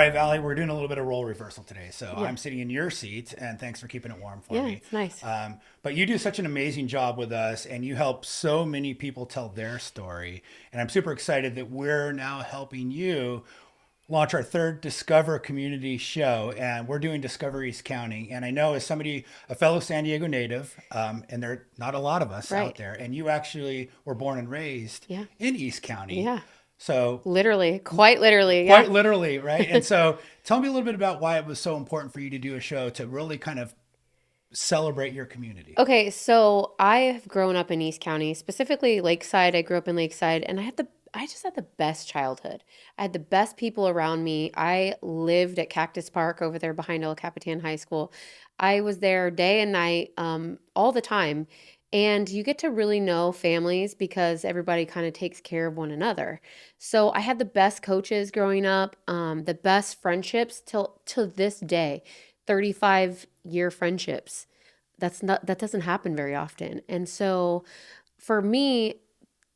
right, Valli, we're doing a little bit of role reversal today. So Yeah. I'm sitting in your seat, and thanks for keeping it warm for Yeah, me. it's nice. But you do such an amazing job with us, and you help so many people tell their story. And I'm super excited that we're now helping you launch our third Discover Community show, and we're doing Discover East County. And I know as somebody, a fellow San Diego native, and there are not a lot of us out Right. there, and you actually were born and raised Yeah. in East County. Yeah. So Literally, quite literally. Yeah. quite literally, right? And so tell me a little bit about why it was so important for you to do a show to really kind of celebrate your community. Okay, so I have grown up in East County, specifically Lakeside. I grew up in Lakeside, and I just had the best childhood. I had the best people around me. I lived at Cactus Park over there behind El Capitan High School. I was there day and night, all the time. And you get to really know families because everybody kind of takes care of one another. So I had the best coaches growing up, the best friendships till to this day, 35-year friendships. That doesn't happen very often. And so for me,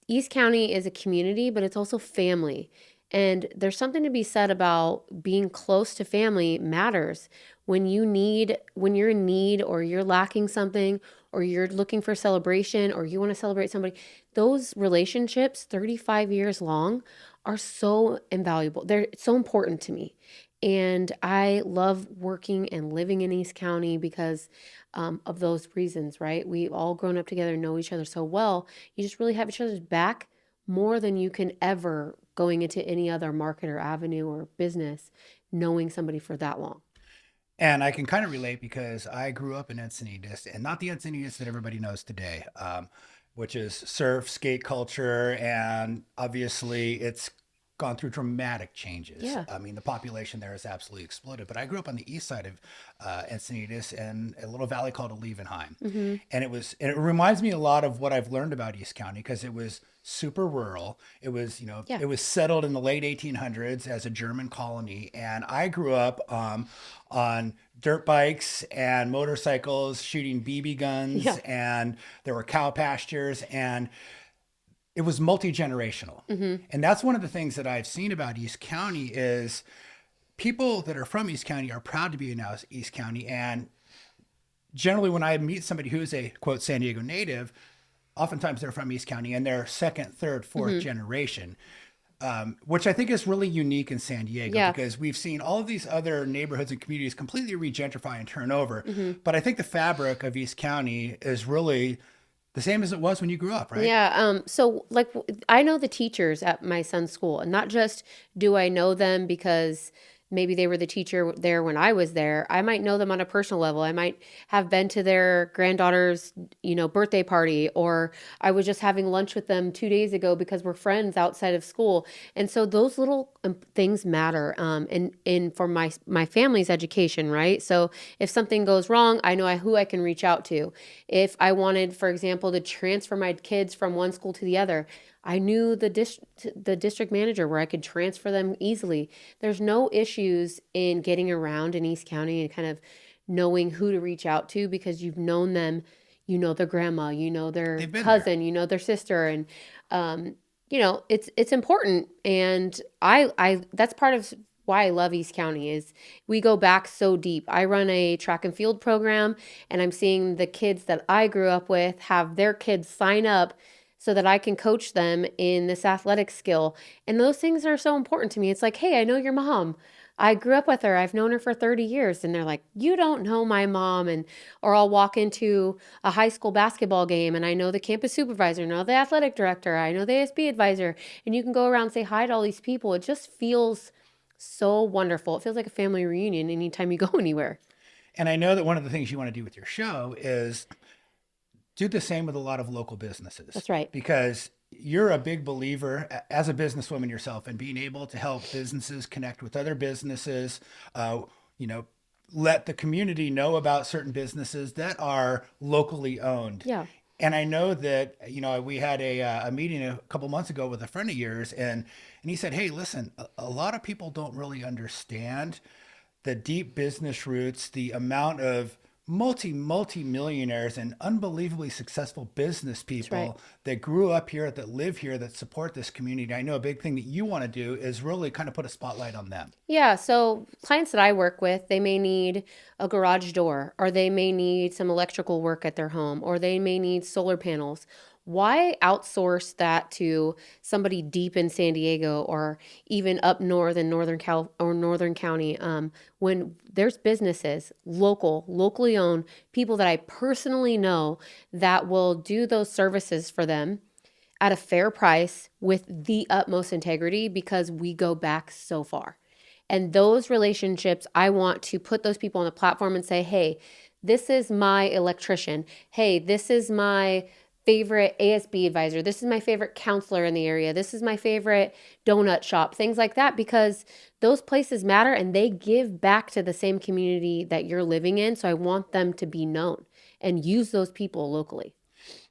East County is a community, but it's also family. And there's something to be said about being close to family matters. When you're in need or you're lacking something or you're looking for celebration or you want to celebrate somebody, those relationships, 35 years long, are so invaluable. They're so important to me. And I love working and living in East County because of those reasons, right? We've all grown up together, know each other so well. You just really have each other's back more than you can ever going into any other market or avenue or business, knowing somebody for that long. And I can kind of relate because I grew up in Encinitas, and not the Encinitas that everybody knows today, which is surf, skate culture, and obviously it's gone through dramatic changes. Yeah. I mean, the population there has absolutely exploded. But I grew up on the east side of Encinitas in a little valley called Olevenheim, Mm-hmm. and it reminds me a lot of what I've learned about East County because it was super rural. It was Yeah. it was settled in the late 1800s as a German colony, and I grew up on dirt bikes and motorcycles, shooting BB guns, Yeah. and there were cow pastures and it was multi-generational. Mm-hmm. And that's one of the things that I've seen about East County is people that are from East County are proud to be in East County. And generally when I meet somebody who's a quote San Diego native, oftentimes they're from East County and they're second, third, fourth Mm-hmm. generation. Which I think is really unique in San Diego Yeah. because we've seen all of these other neighborhoods and communities completely regentrify and turn over. Mm-hmm. But I think the fabric of East County is really the same as it was when you grew up, right? Yeah. So I know the teachers at my son's school, and not just do I know them because maybe they were the teacher there when I was there. I might know them on a personal level. I might have been to their granddaughter's, birthday party, or I was just having lunch with them 2 days ago because we're friends outside of school. And so those little things matter. And for my family's education, right? So if something goes wrong, I know who I can reach out to. If I wanted, for example, to transfer my kids from one school to the other, I knew the district manager where I could transfer them easily. There's no issues in getting around in East County and kind of knowing who to reach out to because you've known them, you know their grandma, you know their They've been there. cousin, you know their sister, and it's important. And I that's part of why I love East County is we go back so deep. I run a track and field program, and I'm seeing the kids that I grew up with have their kids sign up so that I can coach them in this athletic skill. And those things are so important to me. It's like, hey, I know your mom. I grew up with her. I've known her for 30 years. And they're like, you don't know my mom. Or I'll walk into a high school basketball game and I know the campus supervisor, I know the athletic director, I know the ASB advisor. And you can go around and say hi to all these people. It just feels so wonderful. It feels like a family reunion anytime you go anywhere. And I know that one of the things you want to do with your show is do the same with a lot of local businesses That's right. because you're a big believer as a businesswoman yourself in being able to help businesses connect with other businesses, you know, let the community know about certain businesses that are locally owned. Yeah. And I know that, we had a meeting a couple months ago with a friend of yours and he said, hey, listen, a lot of people don't really understand the deep business roots, the amount of multi millionaires and unbelievably successful business That's right. people that grew up here, that live here, that support this community. I know a big thing that you want to do is really kind of put a spotlight on them. Yeah, so clients that I work with, they may need a garage door, or they may need some electrical work at their home, or they may need solar panels. Why outsource that to somebody deep in San Diego or even up north in Northern Cal or Northern County, when there's businesses, locally owned, people that I personally know that will do those services for them at a fair price with the utmost integrity because we go back so far. And those relationships, I want to put those people on the platform and say, hey, this is my electrician. Hey, this is my favorite ASB advisor. This is my favorite counselor in the area. This is my favorite donut shop, things like that, because those places matter and they give back to the same community that you're living in. So I want them to be known and use those people locally.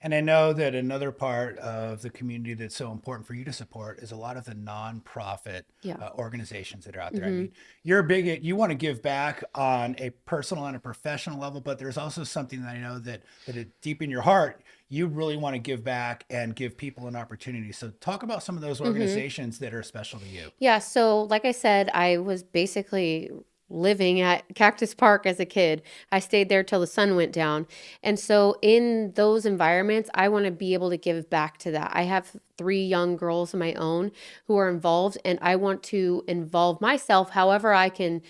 And I know that another part of the community that's so important for you to support is a lot of the nonprofit Yeah. organizations that are out there. I Mm-hmm. mean, you're big at, you want to give back on a personal and a professional level, but there's also something that I know that it, deep in your heart, you really want to give back and give people an opportunity. So talk about some of those Mm-hmm. organizations that are special to you. Yeah, so like I said, I was basically living at Cactus Park as a kid. I stayed there till the sun went down. And so in those environments, I want to be able to give back to that. I have 3 young girls of my own who are involved, and I want to involve myself however I can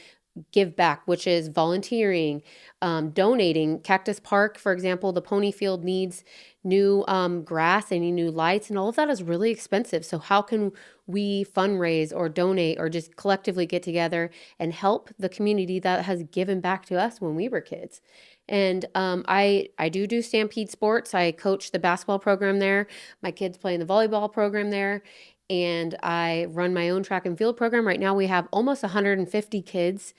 give back, which is volunteering, donating. Cactus Park, for example, the pony field needs new grass, they need new lights, and all of that is really expensive. So how can we fundraise or donate or just collectively get together and help the community that has given back to us when we were kids? And I do Stampede sports. I coach the basketball program there. My kids play in the volleyball program there. And I run my own track and field program. Right now, we have almost 150 kids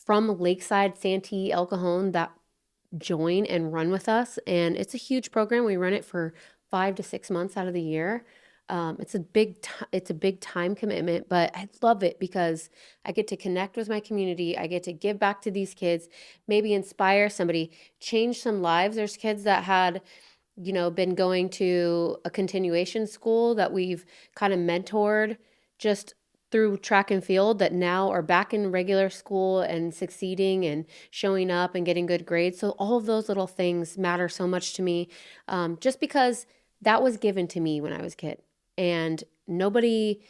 from Lakeside, Santee, El Cajon that join and run with us. And it's a huge program. We run it for 5 to 6 months out of the year. It's a big time commitment, but I love it because I get to connect with my community. I get to give back to these kids, maybe inspire somebody, change some lives. There's kids that had, been going to a continuation school that we've kind of mentored just through track and field that now are back in regular school and succeeding and showing up and getting good grades. So all of those little things matter so much to me, just because that was given to me when I was a kid, and nobody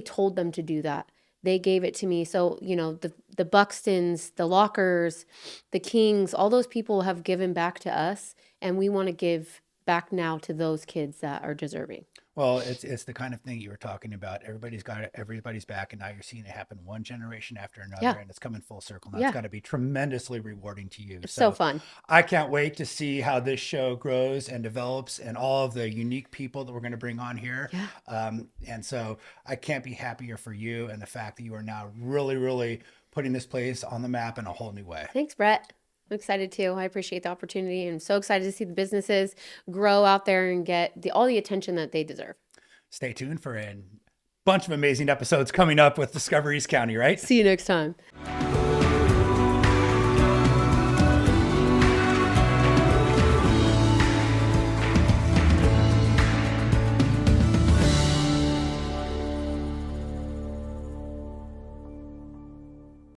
told them to do that. They gave it to me. So, the Buxtons, the Lockers, the Kings, all those people have given back to us, and we want to give back now to those kids that are deserving. Well, it's the kind of thing you were talking about. Everybody's got it, everybody's back, and now you're seeing it happen one generation after Yeah. another, and it's coming full circle. Now it's Yeah. got to be tremendously rewarding to you. It's so So fun. I can't wait to see how this show grows and develops, and all of the unique people that we're going to bring on here. Yeah. And so I can't be happier for you and the fact that you are now really, really putting this place on the map in a whole new way. Thanks, Brett. I'm excited too. I appreciate the opportunity and I'm so excited to see the businesses grow out there and get all the attention that they deserve. Stay tuned for a bunch of amazing episodes coming up with Discover East County, right? See you next time.